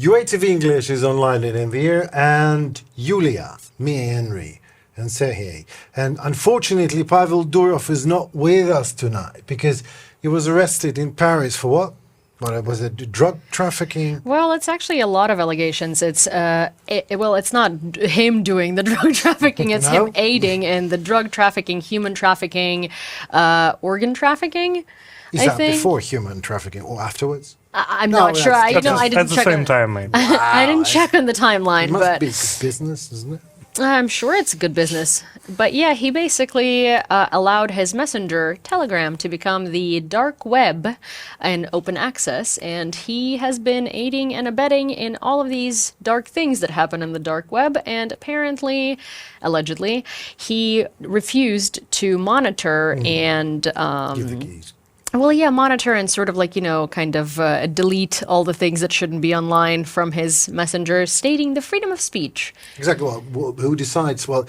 UATV English is online in Envir, and Yulia, me, Henry, and Sergey. And unfortunately, Pavel Durov is not with us tonight because he was arrested in Paris for what? What was it? Drug trafficking? Well, it's actually a lot of allegations. It's it's not him doing the drug trafficking. It's No? him aiding in the drug trafficking, human trafficking, organ trafficking. Is I that think. before human trafficking or afterwards? I'm No, not sure. that's- I that's know I At didn't the check. same time, maybe. I didn't check on the It timeline, must but be good business, isn't it? I'm sure it's good business. But yeah, he basically allowed his messenger, Telegram, to become the dark web and open access. And he has been aiding and abetting in all of these dark things that happen in the dark web. And apparently, allegedly, he refused to monitor and Give the keys. well, yeah, monitor and sort of like, kind of delete all the things that shouldn't be online from his messenger, stating the freedom of speech. Exactly. Well, who decides? Well,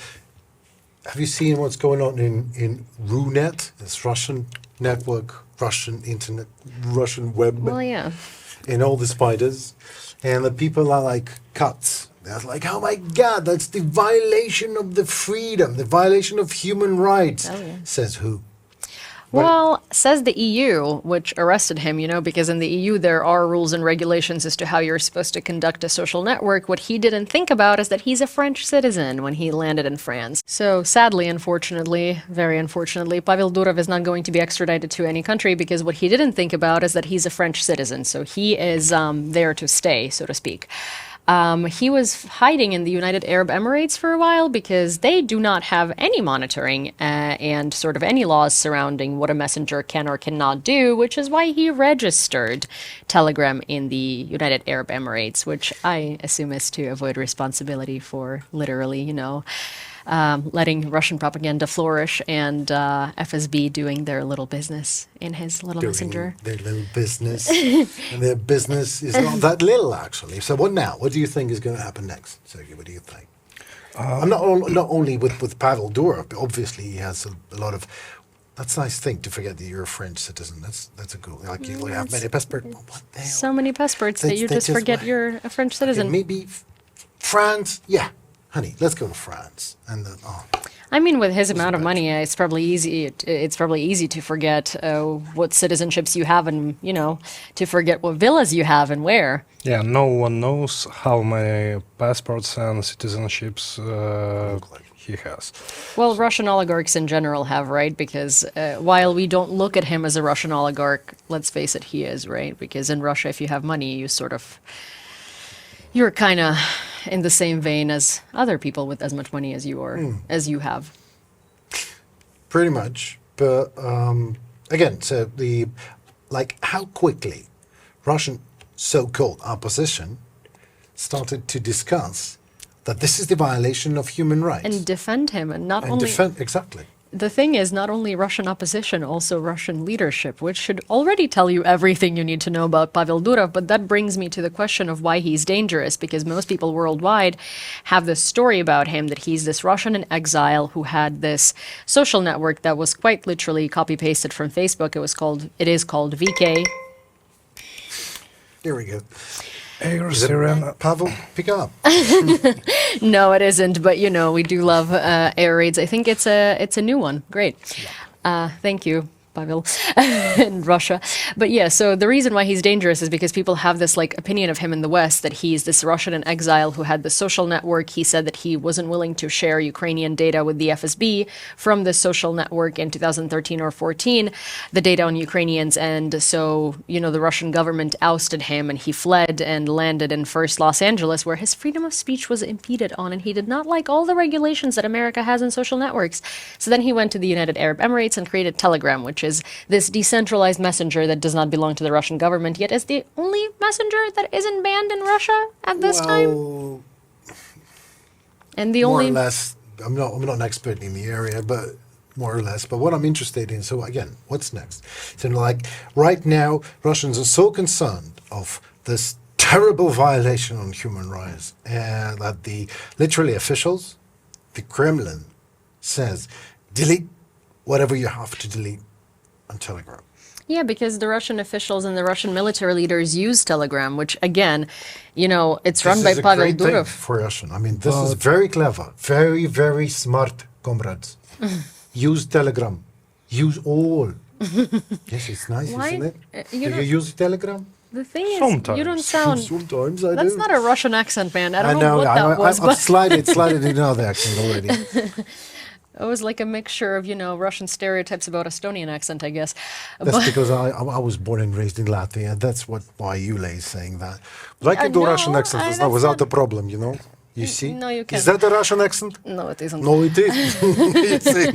have you seen what's going on in RuNet? This Russian network, Russian internet, Russian web, Well, yeah. and all the spiders, and the people are like cuts. They're like, oh my God, that's the violation of the freedom, the violation of human rights. Oh, yeah. Says who? Well, says the EU, which arrested him, because in the EU there are rules and regulations as to how you're supposed to conduct a social network. What he didn't think about is that he's a French citizen when he landed in France. So sadly, unfortunately, very unfortunately, Pavel Durov is not going to be extradited to any country because what he didn't think about is that he's a French citizen. So he is there to stay, so to speak. He was hiding in the United Arab Emirates for a while because they do not have any monitoring and sort of any laws surrounding what a messenger can or cannot do, which is why he registered Telegram in the United Arab Emirates, which I assume is to avoid responsibility for literally, letting Russian propaganda flourish and FSB doing their little business in his little messenger. Their little business, and their business is not that little actually. So what now? What do you think is going to happen next, Sergey? What do you think? I'm not only with Pavel Durov, but obviously he has a lot of. That's a nice thing to forget that you're a French citizen. That's a cool. Like you have many passports. What the hell? So many passports that you They just forget you're a French Okay, citizen. maybe France. Yeah, honey, let's go to France. And I mean, with his amount of money, it's probably easy. It's probably easy to forget what citizenships you have, and to forget what villas you have and where. Yeah, no one knows how many passports and citizenships he has. Well, Russian oligarchs in general have, right? Because while we don't look at him as a Russian oligarch, let's face it, he is, right? Because in Russia, if you have money, you're kind of in the same vein as other people with as much money as you are, as you have. pretty much. But again, so how quickly Russian so-called opposition started to discuss that this is the violation of human rights. And defend him, and not And only... defend, exactly. The thing is, not only Russian opposition, also Russian leadership, which should already tell you everything you need to know about Pavel Durov. But that brings me to the question of why he's dangerous, because most people worldwide have this story about him that he's this Russian in exile who had this social network that was quite literally copy-pasted from Facebook. It is called VK. Here we go. Air Is it Siren. Pavel, pick up. No, it isn't, but we do love air raids. I think it's a new one. Great. Thank you, Pavel, in Russia. But yeah, so the reason why he's dangerous is because people have this opinion of him in the West that he's this Russian in exile who had the social network. He said that he wasn't willing to share Ukrainian data with the FSB from the social network in 2013 or 14, the data on Ukrainians. And so, the Russian government ousted him and he fled and landed in first Los Angeles, where his freedom of speech was impeded on, and he did not like all the regulations that America has in social networks. So then he went to the United Arab Emirates and created Telegram, which is this decentralized messenger that does not belong to the Russian government, yet is the only messenger that isn't banned in Russia at this time. And the More only... or less, I'm not an expert in the area, but more or less. But what I'm interested in, so again, what's next? So right now, Russians are so concerned of this terrible violation on human rights that the literally officials, the Kremlin, says, delete whatever you have to delete on Telegram. Yeah, because the Russian officials and the Russian military leaders use Telegram, which again, it's run This by is a Pavel great thing Durov. for Russian. I mean, this is very clever, very, very smart, comrades. Use Telegram. Use all. Yes, it's nice, Why? isn't it? You Do don't- you use Telegram? The thing is, you don't Sometimes. sound. Sometimes I That's do. not a Russian accent, man. I don't I know know. what that was, I've but slided in another accent already. it was like a mixture of, Russian stereotypes about Estonian accent, I guess. That's because I was born and raised in Latvia. That's why Yule is saying that. But I can do no, Russian accent that's without not- a problem, You see? No, you Is can't. that a Russian accent? No, it isn't. No, it isn't. You see?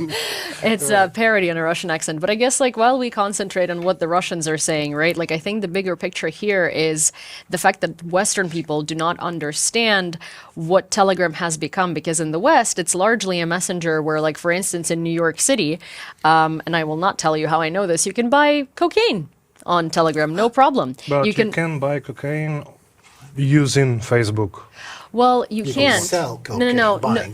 It's a parody in a Russian accent. But I guess, while we concentrate on what the Russians are saying, right? I think the bigger picture here is the fact that Western people do not understand what Telegram has become. Because in the West, it's largely a messenger where, for instance, in New York City, and I will not tell you how I know this, you can buy cocaine on Telegram, no problem. But you can buy cocaine using Facebook. Well, you You can't. can sell cocaine buying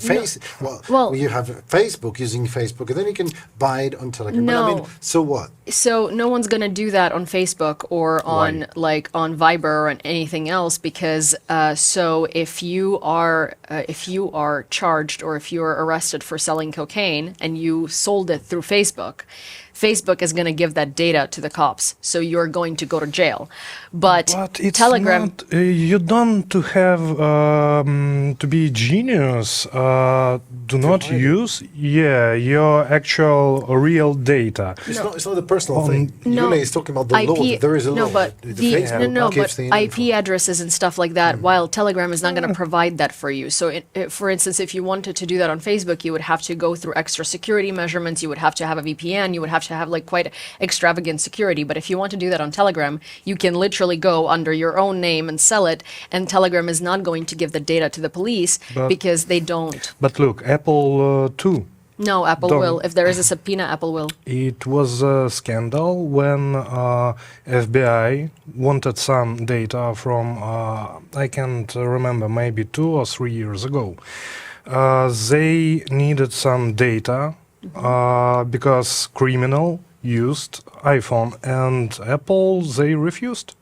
you have Facebook using Facebook, and then you can buy it on Telegram. But I mean, No. so what? So no one's gonna do that on Facebook or on on Viber or on anything else because so if you are charged or if you are arrested for selling cocaine and you sold it through Facebook, Facebook is going to give that data to the cops, so you're going to go to jail. But it's Telegram, not, you don't to have to be genius. Do not use your actual real data. It's not a personal thing. No. Yule is talking about the law. That there is a no, law. but Facebook gives the IP info. addresses and stuff like that. While Telegram is not going to provide that for you. So, for instance, if you wanted to do that on Facebook, you would have to go through extra security measurements. You would have to have a VPN. You would have to have quite extravagant security. But if you want to do that on Telegram, you can literally go under your own name and sell it. And Telegram is not going to give the data to the police because they don't. But look, Apple too. No, Apple Don't. will. If there is a subpoena, Apple will. It was a scandal when FBI wanted some data from, I can't remember, maybe 2 or 3 years ago. They needed some data because criminal used iPhone, and Apple, they refused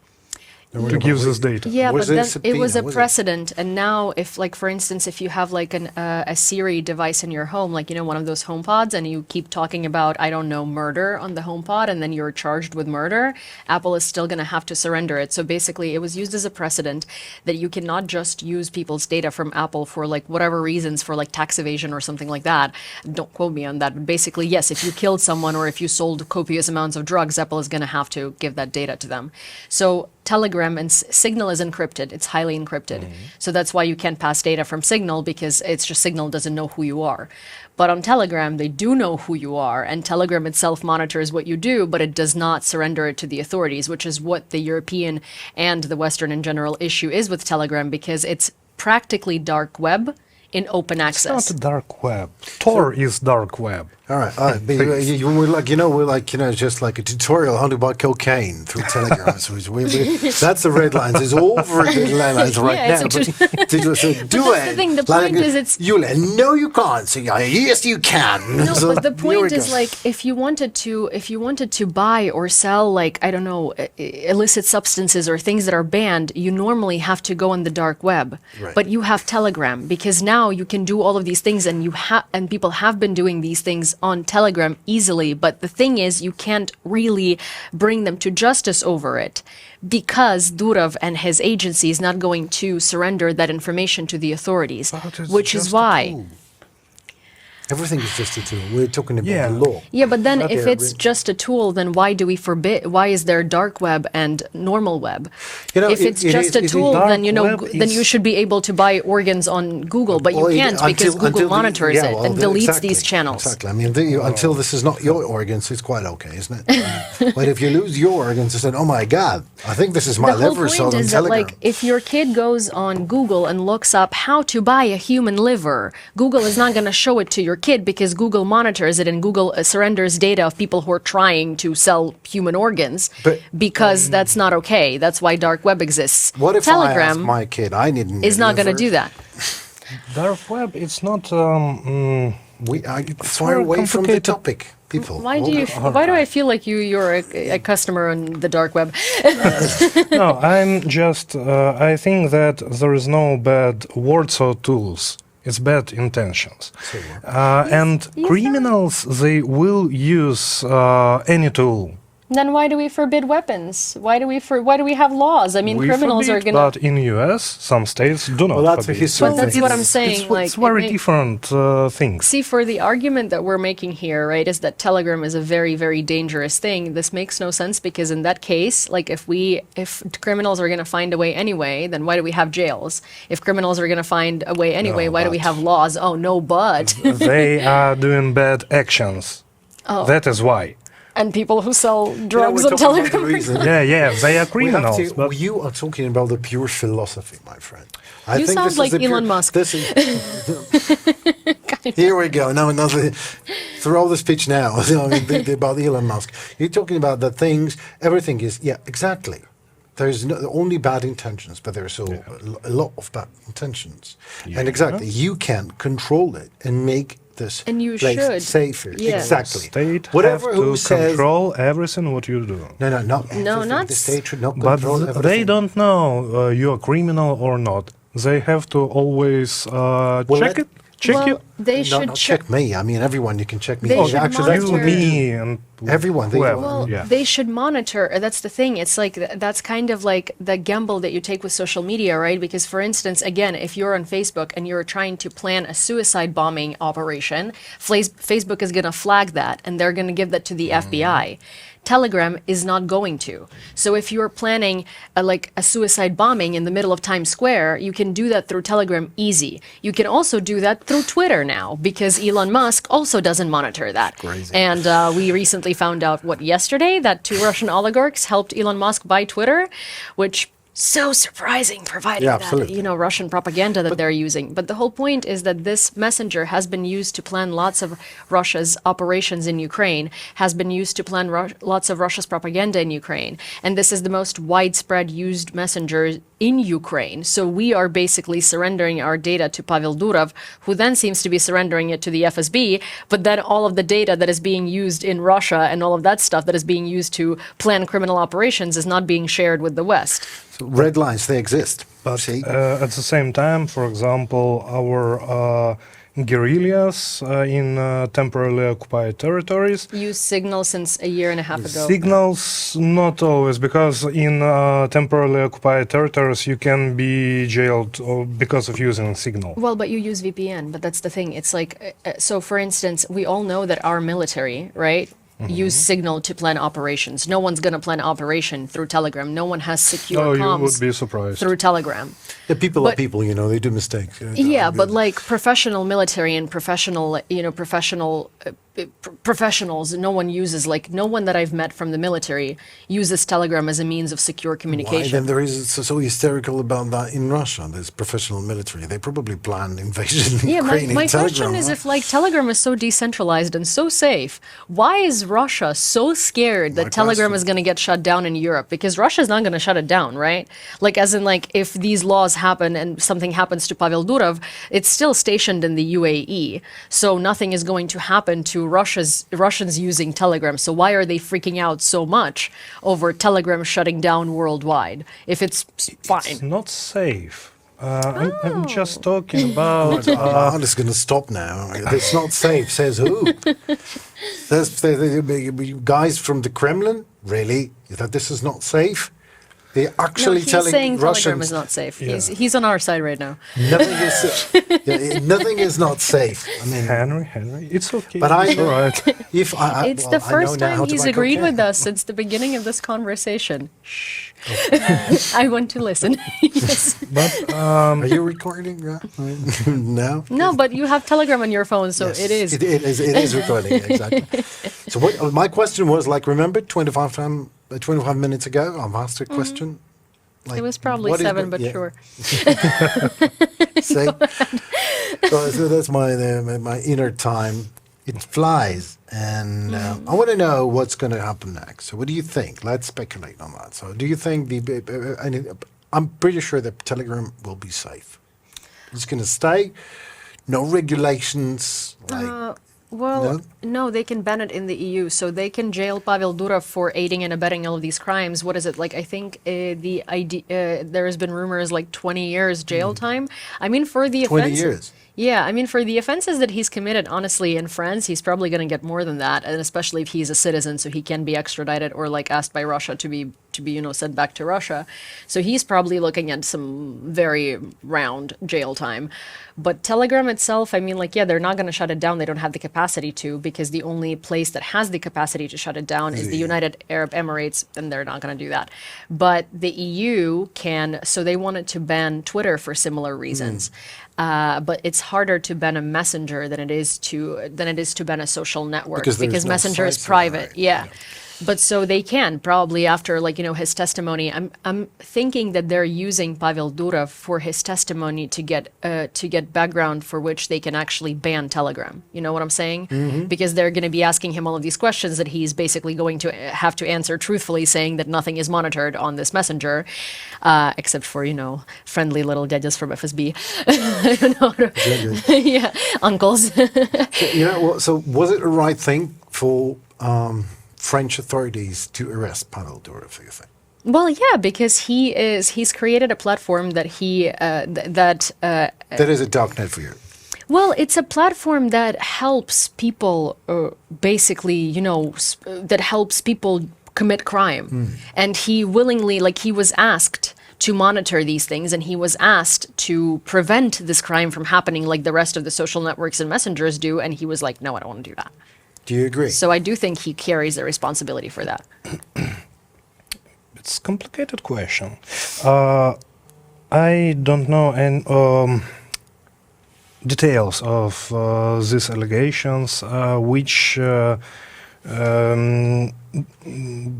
to give this data. Yeah, Was but it a then it was subpoena? a Was it? precedent, and now if, for instance, if you have a Siri device in your home, one of those HomePods, and you keep talking about, I don't know, murder on the HomePod, and then you're charged with murder, Apple is still going to have to surrender it. So basically, it was used as a precedent that you cannot just use people's data from Apple for whatever reasons, for tax evasion or something like that. Don't quote me on that, but basically, yes, if you killed someone or if you sold copious amounts of drugs, Apple is going to have to give that data to them. So Telegram and Signal is encrypted. It's highly encrypted. So that's why you can't pass data from Signal, because it's just Signal doesn't know who you are. But on Telegram, they do know who you are, and Telegram itself monitors what you do, but it does not surrender it to the authorities, which is what the European and the Western in general issue is with Telegram, because it's practically dark web in open It's access. not dark web. Tor is dark web. All right. But we're just like a tutorial how to buy cocaine through Telegram. So that's the red lines. It's over the red lines right Yeah, now. it's But do it. the thing, the point is it's- No, you can't. So yes, you can. No, So but the here we point is go. if you wanted to buy or sell I don't know, illicit substances or things that are banned, you normally have to go on the dark web. Right. But you have Telegram, because now you can do all of these things, and and people have been doing these things on Telegram easily. But the thing is, you can't really bring them to justice over it, because Durov and his agency is not going to surrender that information to the authorities, But it's which is just a why. tool. Everything is just a tool. We're talking about Yeah. the law. Yeah, but then Not if the- it's just a tool, then why do we forbid? Why is there dark web and normal web? You know, If it's just a tool, dark then web then you is- should be able to buy organs on Google, but you Well, can't because Google monitors it and deletes these channels. Exactly. I mean, until this is not your organs, it's quite okay, isn't it? But if you lose your organs, you said, "Oh my God, I think this is my The whole liver." point So on is that, Telegram. if your kid goes on Google and looks up how to buy a human liver, Google is not going to show it to your kid, because Google monitors it, and Google surrenders data of people who are trying to sell human organs, But, because that's not okay. That's why dark web exists. What if I ask Telegram my kid, "I need a is not going to liver?" do that. Dark web, it's not. We are It's far very away from the complicated. topic. people. Why do you? Why do I feel like you're a customer on the dark web? No, I think that there is no bad words or tools. It's bad intentions. So, And criminals, they will use any tool. Then why do we forbid weapons? Why do we have laws? I mean, We criminals forbid, are gonna. But in US, some states do not Well, that's a forbid. history Well, that's thing. what I'm saying. It's very different things. See, for the argument that we're making here, right, is that Telegram is a very, very dangerous thing. This makes no sense because in that case, like if criminals are going to find a way anyway, then why do we have jails? If criminals are going to find a way anyway, No, why do we but- have laws? Oh, no, but. They are doing bad actions. Oh. That is why. And people who sell Yeah, drugs we're on talking about the Telegram. reason. Yeah, they are We have criminals. to, but you are talking about the pure philosophy, my friend. I You think sound this like is the Elon Musk. This is, here we go. Now another. Throw the speech now. I mean, about Elon Musk. You're talking about the things. Everything is exactly. There's only bad intentions, but there's a lot of bad intentions, and exactly you can control it and make this And you place should. safer. Yeah. Exactly. state Whatever have to who says control everything what you do. no, not No, everything. not The state should not But control they everything. don't know you're a criminal or not. They have to always check it. Check well, you. they No, should not check me. I mean, everyone. You can check me. They Oh, should actually, that's You, monitor- what me, and Everyone, they whoever. do. Well, yeah. they should monitor. That's the thing. It's like that's kind of like the gamble that you take with social media, right? Because, for instance, again, if you're on Facebook and you're trying to plan a suicide bombing operation, Facebook is going to flag that and they're going to give that to the FBI. Telegram is not going to. So if you're planning a suicide bombing in the middle of Times Square, you can do that through Telegram easy. You can also do that through Twitter now because Elon Musk also doesn't monitor that. Crazy. And we recently found out, yesterday, that 2 Russian oligarchs helped Elon Musk buy Twitter, which so surprising, provided Yeah, that, absolutely. Russian propaganda that they're using. But the whole point is that this messenger has been used to plan lots of Russia's operations in Ukraine, has been used to plan lots of Russia's propaganda in Ukraine. And this is the most widespread used messenger in Ukraine. So we are basically surrendering our data to Pavel Durov, who then seems to be surrendering it to the FSB. But then all of the data that is being used in Russia and all of that stuff that is being used to plan criminal operations is not being shared with the West. So red lines, they exist. But See? at the same time, for example, our guerrillas in temporarily occupied territories Use Signal since a year and a half ago. signals not always, because in temporarily occupied territories you can be jailed because of using signal. Well, but you use VPN, but that's the thing. It's like, so for instance, we all know that our military, right, use Signal to plan operations. No one's going to plan operation through Telegram. No one has secure Oh, you comms would be surprised. through Telegram. Yeah, people are but- people, they do mistakes. Yeah, but like professional military and professional, professionals, no one uses, no one that I've met from the military uses Telegram as a means of secure Why communication. then there is so hysterical about that in Russia? There's professional military. They probably plan invasion in Yeah, Ukraine my in question Telegram. is, huh? if Telegram is so decentralized and so safe, why is Russia so scared that My Telegram question. is going to get shut down in Europe? Because Russia's not going to shut it down, right? If these laws happen and something happens to Pavel Durov, it's still stationed in the UAE, so nothing is going to happen to Russians using Telegram. So why are they freaking out so much over Telegram shutting down worldwide if it's fine? It's not safe. I'm just talking about I'm just going to stop now. It's not safe, says who? Says the guys from the Kremlin? Really? That this is not safe? They're No, actually he's telling saying Russians Telegram is not safe. Yeah. He's on our side right now. nothing is nothing is not safe. I mean, Henry. It's okay. But I it's all right. if I It's well, the I know first now how time to he's buy agreed cocaine. with us since the beginning of this conversation. Shh. I want to listen. Yes. But Are you recording? Yeah. No. No, but you have Telegram on your phone, so Yes, it is. It is recording, exactly. So my question was, remember 25 minutes ago, I've asked a question. It was probably what is 7, the- but yeah. sure. See? So that's my inner time. It flies. And I want to know what's going to happen next. So what do you think? Let's speculate on that. So do you think I'm pretty sure that Telegram will be safe. It's going to stay. No regulations. Well, no, they can ban it in the EU, so they can jail Pavel Durov for aiding and abetting all of these crimes. What is it like? I think there has been rumors like 20 years jail time. I mean, for the 20 offense, years. yeah, I mean, for the offenses that he's committed, honestly, in France, he's probably going to get more than that, and especially if he's a citizen, so he can be extradited or like asked by Russia to be sent back to Russia. So he's probably looking at some very round jail time. But Telegram itself, I mean, like, yeah, they're not going to shut it down. They don't have the capacity to, because the only place that has the capacity to shut it down is the United Arab Emirates, and they're not going to do that. But the EU can, so they wanted to ban Twitter for similar reasons. But it's harder to ban a messenger than it is to ban a social network because no messenger is sites, private. right? Yeah. But so they can probably after his testimony. I'm thinking that they're using Pavel Durov for his testimony to get background for which they can actually ban Telegram. You know what I'm saying? Because they're going to be asking him all of these questions that he's basically going to have to answer truthfully, saying that nothing is monitored on this messenger, except for friendly little judges from FSB. I don't know. Yeah, uncles. So was it the right thing for French authorities to arrest Pavel Durov, you think? Well, yeah, because he's created a platform that That is a dark net for you. Well, it's a platform that helps people basically, that helps people commit crime. And he willingly, he was asked to monitor these things, and he was asked to prevent this crime from happening like the rest of the social networks and messengers do, and he was like, no, I don't want to do that. Do you agree? So I do think he carries the responsibility for that. It's a complicated question. I don't know any details of these allegations, which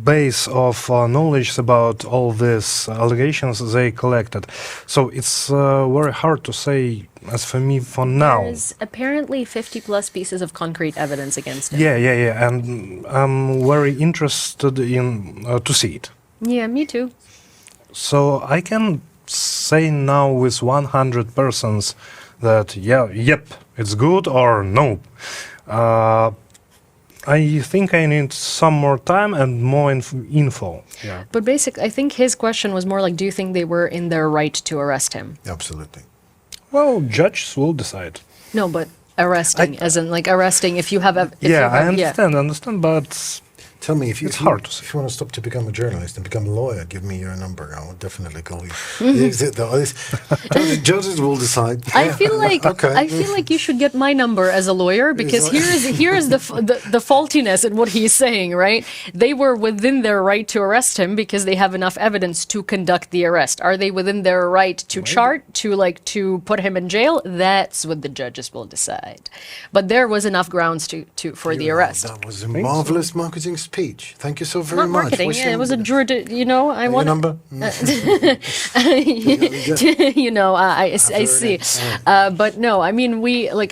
base of knowledge about all these allegations they collected. So it's very hard to say, as for me, for now. There's apparently 50 plus pieces of concrete evidence against him. Yeah, and I'm very interested in to see it. Yeah, me too. So I can say now with 100% that yep, it's good or no. I think I need some more time and more info. Yeah. But basically, I think his question was more like, do you think they were in their right to arrest him? Absolutely. Well, judges will decide. No, but arresting, as in arresting if you have... I understand, but... Tell me, if you hard to say. If you want to stop to become a journalist and become a lawyer, give me your number. I will definitely call you. Judges will decide. I feel like you should get my number as a lawyer, because here is the faultiness in what he's saying, right? They were within their right to arrest him because they have enough evidence to conduct the arrest. Are they within their right to to put him in jail? That's what the judges will decide. But there was enough grounds for the arrest. That was a marvelous marketing speech. Thank you so very Not much. marketing, What's yeah, your it was a number? I want Your number? I see. But no, I mean,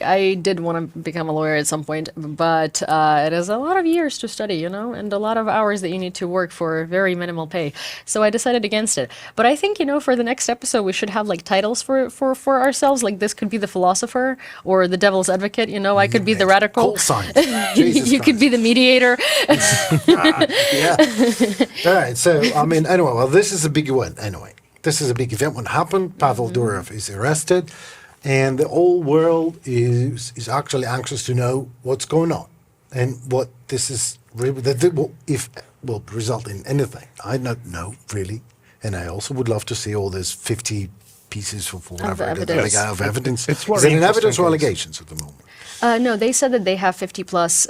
I did want to become a lawyer at some point, but it is a lot of years to study, and a lot of hours that you need to work for very minimal pay. So I decided against it. But I think, for the next episode, we should have titles for ourselves. Like, this could be the philosopher or the devil's advocate. I could be the radical. Cold science. Jesus You could be the mediator. Yeah. All right. So, anyway, well, this is a big one. Anyway, this is a big event. What happened? Pavel Durov is arrested, and the whole world is actually anxious to know what's going on and what this is if will result in anything. I don't know really, and I also would love to see all these 50 pieces of whatever of evidence. It's is it an evidence or interesting allegations at the moment? No, they said that they have 50 plus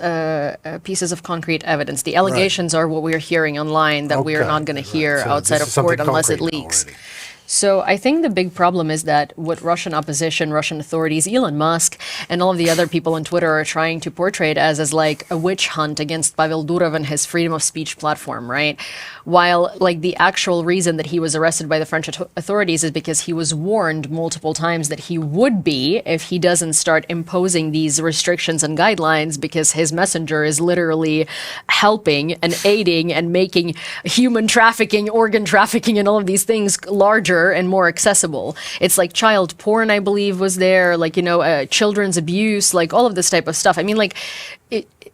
pieces of concrete evidence. The allegations are what we're hearing online that we are not going to hear So outside this of is court something unless it concrete leaks. already. So I think the big problem is that what Russian opposition, Russian authorities, Elon Musk, and all of the other people on Twitter are trying to portray it as like a witch hunt against Pavel Durov and his freedom of speech platform, right? While the actual reason that he was arrested by the French authorities is because he was warned multiple times that he would be if he doesn't start imposing these restrictions and guidelines, because his messenger is literally helping and aiding and making human trafficking, organ trafficking, and all of these things larger larger and more accessible. It's like child porn, I believe, was there, like, children's abuse, like all of this type of stuff. I mean, like,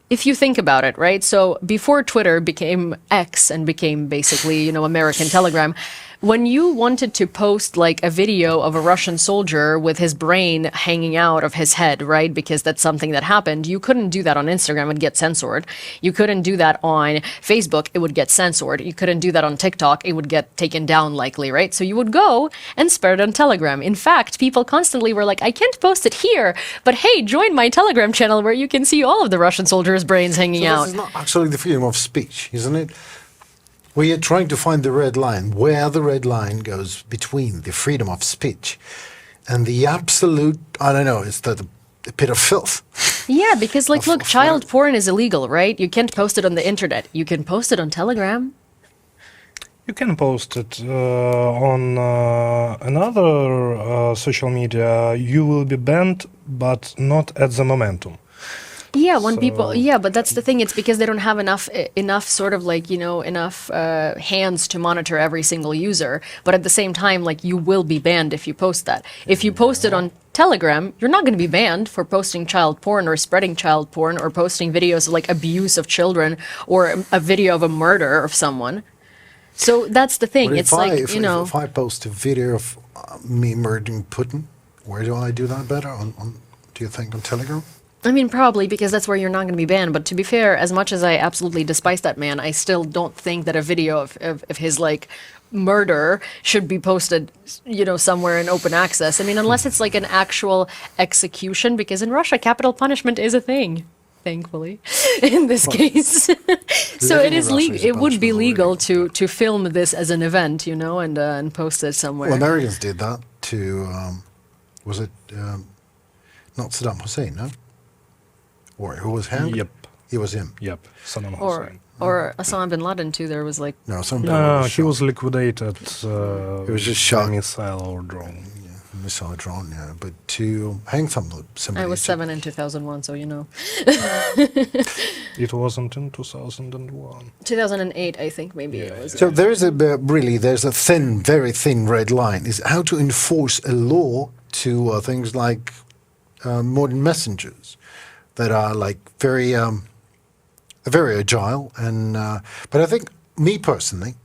if you think about it, right? So before Twitter became X and became basically, American Telegram, when you wanted to post like a video of a Russian soldier with his brain hanging out of his head, right? Because that's something that happened. You couldn't do that on Instagram, it would get censored. You couldn't do that on Facebook, it would get censored. You couldn't do that on TikTok, it would get taken down likely, right? So you would go and spread it on Telegram. In fact, people constantly were like, I can't post it here, but hey, join my Telegram channel where you can see all of the Russian soldiers' brains hanging out. This is not actually the freedom of speech, isn't it? We are trying to find the red line, where the red line goes between the freedom of speech and the absolute, I don't know, it's the pit of filth. Yeah, because look, child porn is illegal, right? You can't post it on the internet. You can post it on Telegram. You can post it on another social media. You will be banned, but not at the momentum. Yeah, but that's the thing. It's because they don't have enough sort of like, enough hands to monitor every single user. But at the same time, like, you will be banned if you post that. If you post it on Telegram, you're not going to be banned for posting child porn or spreading child porn or posting videos of like abuse of children or a video of a murder of someone. So that's the thing. It's if I post a video of me murdering Putin, where do I do that better? Do you think on Telegram? I mean, probably, because that's where you're not going to be banned. But to be fair, as much as I absolutely despise that man, I still don't think that a video of his, like, murder should be posted, somewhere in open access. I mean, unless it's like an actual execution, because in Russia, capital punishment is a thing, thankfully, in this case. So it is legal. It would be legal to film this as an event, and post it somewhere. Well, Americans did that to, was it not Saddam Hussein, no? Or who was hanged? Yep. It was him. Yep, Saddam Hussein. Or Osama bin Laden too. There was like he was liquidated. It was just shot. Missile or drone. Yeah, missile or drone. Yeah, but to hang somebody. I was 7 in 2001, so It wasn't in 2001. 2008, I think maybe it was. So there is there's a thin, very thin red line. Is how to enforce a law to things like modern messengers that are like very agile, and but I think, me personally,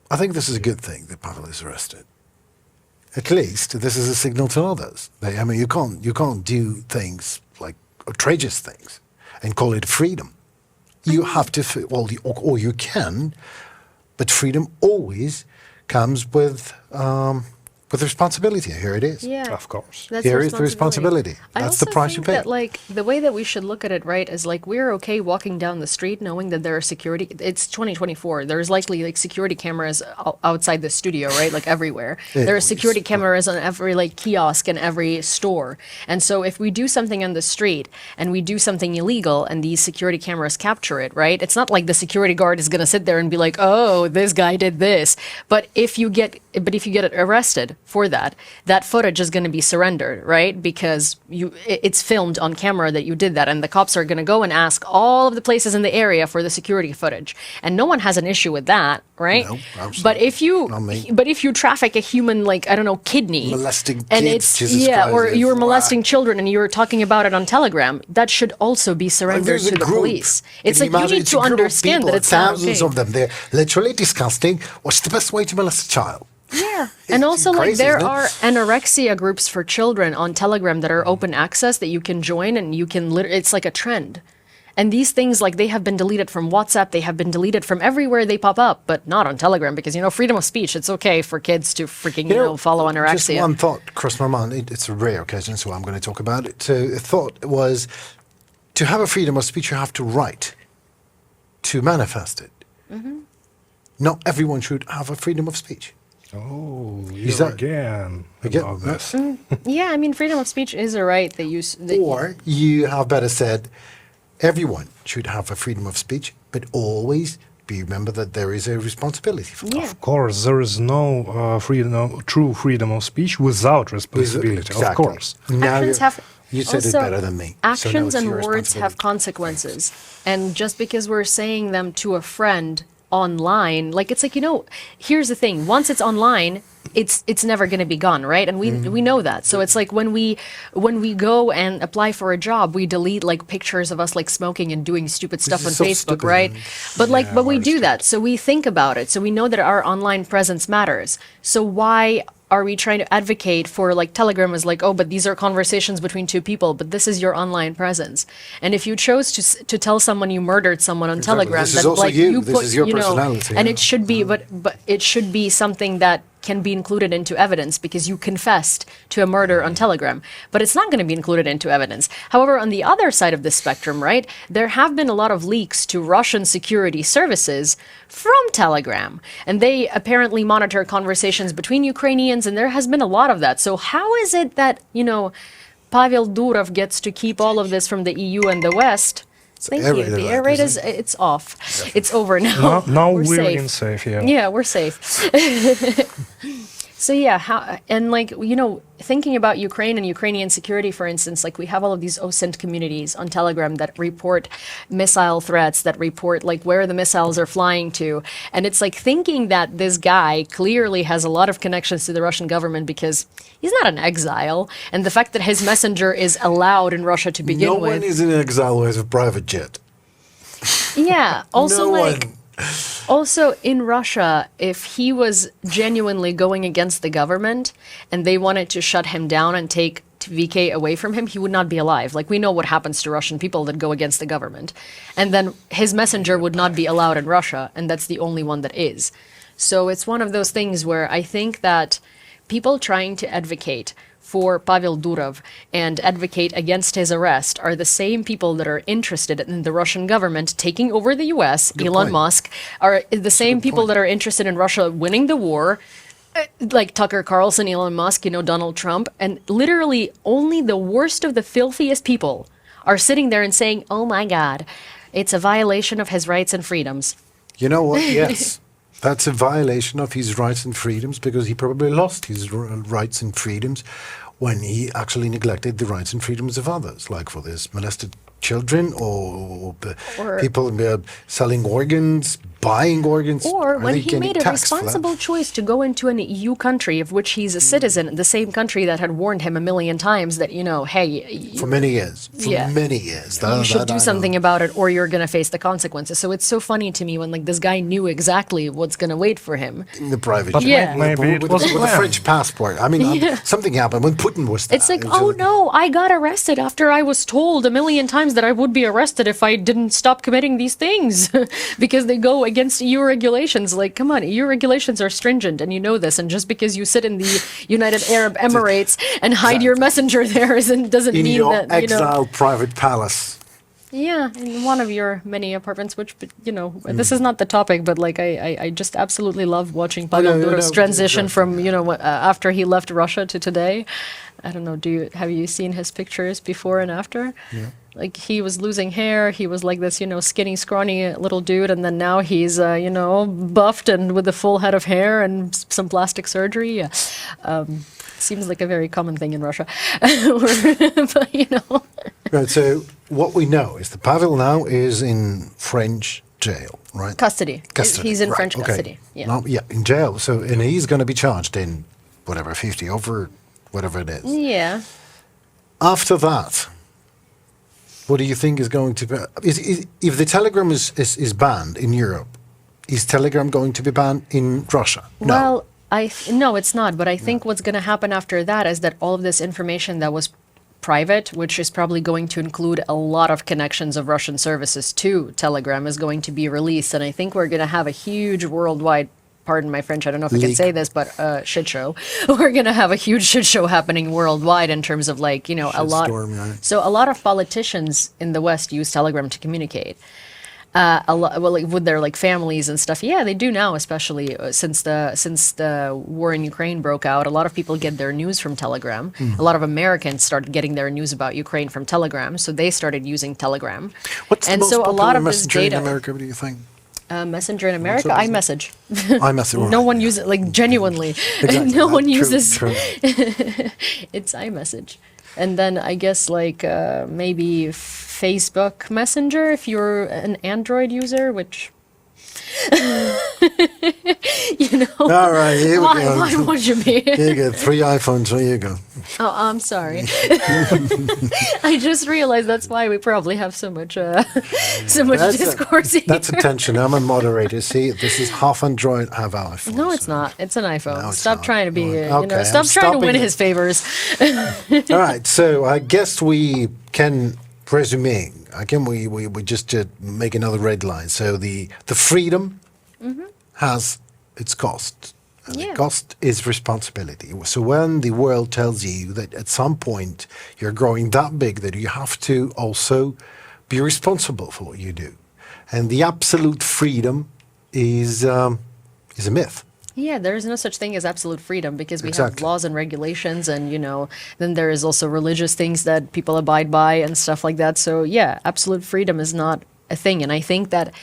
I think this is a good thing that Pavel is arrested. At least this is a signal to others. You can't do things like outrageous things and call it freedom. You have to, or you can, but freedom always comes with responsibility. Here it is. Yeah, of course. Here is the responsibility. That's the price you pay. That, like, the way that we should look at it, right, is like we're okay walking down the street knowing that there are security. It's 2024. There's likely like security cameras outside the studio, right, like everywhere. There are security cameras on every like kiosk and every store. And so if we do something on the street and we do something illegal and these security cameras capture it, right, it's not like the security guard is going to sit there and be like, oh, this guy did this. But if you get arrested for that footage is going to be surrendered, right? Because it's filmed on camera that you did that, and the cops are going to go and ask all of the places in the area for the security footage, and no one has an issue with that, right? No, absolutely. But if you traffic a human, like, I don't know, kidney, molesting and kids, or you're molesting children and you're talking about it on Telegram, that should also be surrendered to the police. It's like you need to understand that it's thousands not okay. of them. They're literally disgusting. What's the best way to molest a child? Yeah, and also crazy, like there isn't it? are anorexia groups for children on Telegram that are open access that you can join, and you can it's like a trend. And these things, like, they have been deleted from WhatsApp, they have been deleted from everywhere they pop up, but not on Telegram, because, freedom of speech, it's okay for kids to freaking, follow anorexia. Just one thought crossed my mind. It's a rare occasion, so I'm going to talk about it. So a thought was, to have a freedom of speech, you have to write, to manifest it. Mm-hmm. Not everyone should have a freedom of speech. Oh, again about this. Yeah, freedom of speech is a right that you... Or you have better said, everyone should have a freedom of speech, but always remember that there is a responsibility for that. Yeah. Of course, there is no true freedom of speech without responsibility, Exactly. of course. Now you said it also, better than me. Actions so and words have consequences. And just because we're saying them to a friend online, like it's like, here's the thing, once it's online, it's never going to be gone, right? And we know that. So it's like when we go and apply for a job, we delete like pictures of us like smoking and doing stupid stuff on is so Facebook, stupid. right? But like, Yeah, but we very do that. So we think about it. So we know that our online presence matters. So why are we trying to advocate for like Telegram is like, oh, but these are conversations between two people, but this is your online presence. And if you chose to tell someone you murdered someone on Exactly. Telegram, This is then also like you. This put, is your personality, and yeah. it should be, but it should be something that can be included into evidence because you confessed to a murder on Telegram, but it's not going to be included into evidence. However, on the other side of the spectrum, right, there have been a lot of leaks to Russian security services from Telegram, and they apparently monitor conversations between Ukrainians, and there has been a lot of that. So how is it that, Pavel Durov gets to keep all of this from the EU and the West? Thank you. aerated The like, air raid isn't it's off. It's over now. Now We're we're safe. in safe, yeah. Yeah, we're safe. So yeah, thinking about Ukraine and Ukrainian security, for instance, like we have all of these OSINT communities on Telegram that report missile threats, that report like where the missiles are flying to. And it's like thinking that this guy clearly has a lot of connections to the Russian government because he's not an exile. And the fact that his messenger is allowed in Russia to begin No with. one is in exile who has a private jet. Yeah. Also, No like, one. also in Russia, if he was genuinely going against the government and they wanted to shut him down and take VK away from him, he would not be alive. Like, we know what happens to Russian people that go against the government. And then his messenger would not be allowed in Russia, and that's the only one that is. So it's one of those things where I think that people trying to advocate for Pavel Durov and advocate against his arrest are the same people that are interested in the Russian government taking over the US. Elon point. Musk are the same people that are interested in Russia winning the war, like Tucker Carlson, Elon Musk, Donald Trump. And literally only the worst of the filthiest people are sitting there and saying, oh my God, it's a violation of his rights and freedoms. You know what? Yes. That's a violation of his rights and freedoms because he probably lost his rights and freedoms when he actually neglected the rights and freedoms of others, like for this molested children or people selling organs, buying organs. Or Are when they he getting made a taxed for that? responsible choice to go into an EU country of which he's a citizen, the same country that had warned him a million times that, hey, For many years. For Yeah. many years. you should That I do know. something about it or you're going to face the consequences. So it's so funny to me when like this guy knew exactly what's going to wait for him. In the private But jet. Yeah. maybe it with, was with a planned. French passport. I mean, something happened when Putin was there. It's like, It was oh like- no, I got arrested after I was told a million times that I would be arrested if I didn't stop committing these things because they go against EU regulations. Like, come on, EU regulations are stringent and you know this. And just because you sit in the United Arab Emirates and hide your messenger there doesn't In mean your that, exile private palace. Yeah, in one of your many apartments, which, this is not the topic, but like I just absolutely love watching Pavel no, Durov's no, transition exactly, from, after he left Russia to today. I don't know, have you seen his pictures before and after? Yeah. Like he was losing hair, he was like this, skinny, scrawny little dude, and then now he's, buffed and with a full head of hair and some plastic surgery. Yeah. Seems like a very common thing in Russia. But, Right, so what we know is that Pavel now is in French jail, right? Custody. He's in right, French okay. custody. Yeah. No, yeah, in jail. So, and he's going to be charged in whatever, 50 over whatever it is. Yeah. After that, what do you think is going to be? If the Telegram is banned in Europe, is Telegram going to be banned in Russia? No. Well, no, it's not. But I think what's going to happen after that is that all of this information that was private, which is probably going to include a lot of connections of Russian services to Telegram, is going to be released. And I think we're going to have a huge worldwide, pardon my French, I don't know if I can Leak. say this, but shit show. We're going to have a huge shit show happening worldwide in terms of like, a lot. Shitstorm, yeah. So a lot of politicians in the West use Telegram to communicate. With their like families and stuff. Yeah, they do now, especially since the war in Ukraine broke out. A lot of people get their news from Telegram. A lot of Americans started getting their news about Ukraine from Telegram, so they started using Telegram. What's the and most so a popular lot of this messenger in data. America, what do you think? Messenger in America, up, isn't it? iMessage. iMessage. No one uses like genuinely. Exactly. No one True, uses. true. It's iMessage. And then I guess like maybe Facebook Messenger if you're an Android user, which You know? All right, here we Why, go. why would you be? Here you go, 3 iPhones. There you go. Oh, I'm sorry. I just realized that's why we probably have so much discourse here. That's attention. I'm a moderator. See, this is half Android, half iPhone. No, it's so- not. It's an iPhone. No, it's Stop not. trying to be, Okay, stop I'm trying to win stopping his favors. All right, so I guess we can resume. Again, we just make another red line. So the freedom has its cost. And Yeah. the cost is responsibility. So when the world tells you that at some point you're growing that big that you have to also be responsible for what you do. And the absolute freedom is a myth. Yeah, there is no such thing as absolute freedom because we have Exactly. laws and regulations, and then there is also religious things that people abide by and stuff like that. So yeah, absolute freedom is not a thing, and I think that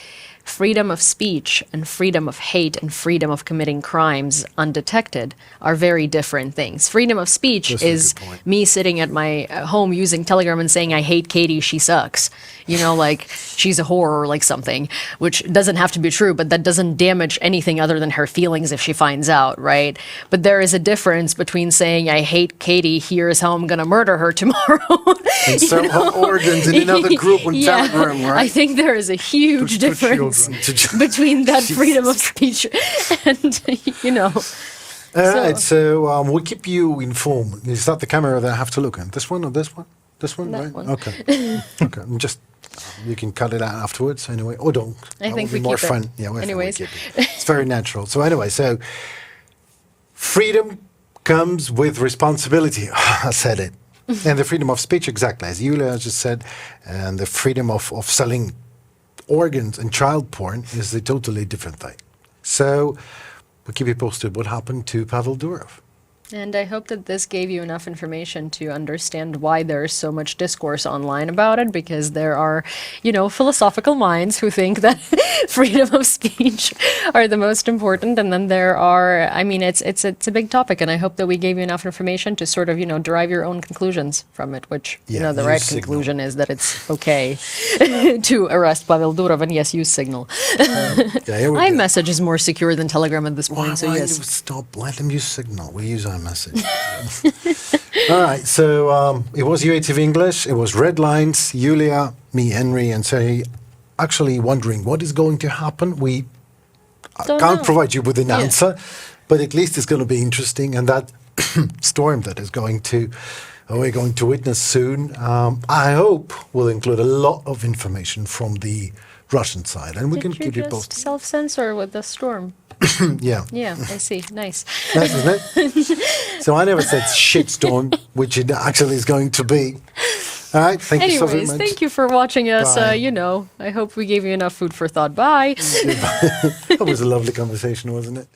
freedom of speech and freedom of hate and freedom of committing crimes undetected are very different things. Freedom of speech That's a is good point. me sitting at my home using Telegram and saying, I hate Katie, she sucks. Like she's a whore or like something, which doesn't have to be true, but that doesn't damage anything other than her feelings if she finds out, right? But there is a difference between saying, I hate Katie, here's how I'm going to murder her tomorrow. And sell her organs in another group on Yeah, Telegram, right? I think there is a huge To difference children. between that freedom of speech and, All right, so we'll keep you informed. Is that the camera that I have to look at? This one or this one? This one, That right? one. Okay. Okay. Just you can cut it out afterwards anyway, or don't. I That think would be we more keep it. fun. Yeah, we Anyways. keep it. It's very natural. So anyway, so freedom comes with responsibility. I said it. And the freedom of speech, exactly as Yulia just said, and the freedom of selling organs and child porn is a totally different thing. So we'll keep you posted what happened to Pavel Durov. And I hope that this gave you enough information to understand why there is so much discourse online about it, because there are, philosophical minds who think that freedom of speech are the most important. And then there are, it's a big topic. And I hope that we gave you enough information to sort of, derive your own conclusions from it, which, Yeah, the use right Signal. conclusion is that it's okay to arrest Pavel Durov. And yes, use Signal. Yeah, here we go. iMessage is more secure than Telegram at this Why, point. So why yes. stop? Let them use Signal. We use iMessage. All right, so it was UATV English. It was Red Lines, Yulia, me, Henry, and Sergey. Actually wondering what is going to happen. We Don't can't know. provide you with an Yeah. answer, but at least it's going to be interesting. And that storm that is we're going to witness soon, I hope will include a lot of information from the Russian side, and we can Did you keep you just posted. self-censor with the storm? Yeah. Yeah, I see. Nice. Nice, isn't it? So I never said shitstorm, which it actually is going to be. All right, thank you so very Anyways, much. thank you for watching us. Bye. I hope we gave you enough food for thought. Bye. That was a lovely conversation, wasn't it?